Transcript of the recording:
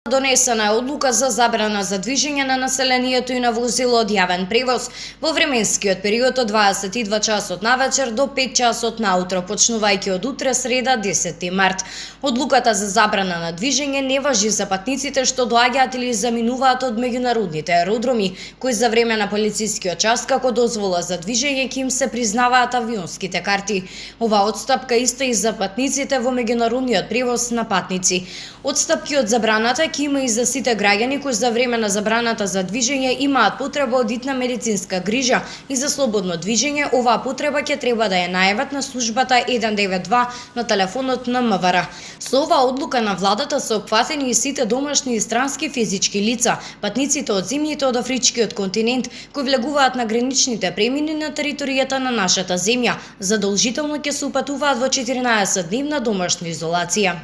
Донесена е одлука за забрана за движење на населението и на возило од јавен превоз во временскиот период од 22 часот навечер до 5 часот наутро, почнувајќи од утре среда 10 март. Одлуката за забрана на движење не важи за патниците што доаѓаат или заминуваат од меѓународните аеродроми, кои за време на полицискиот час како дозвола за движење ќе им се признаваат авионските карти. Ова отстапка иста и за патниците во меѓународниот превоз на патници. Отстапки од забраната ќе има и за сите граѓани кои за време на забраната за движење имаат потреба од итна медицинска грижа и за слободно движење. Оваа потреба ќе треба да ја најават на службата 192 на телефонот на МВР. Со оваа одлука на владата се опфатени и сите домашни и странски физички лица, патниците од земјите од афричкиот континент кои влегуваат на граничните премини на територијата на нашата земја, задолжително ќе се упатуваат во 14-дневна домашна изолација.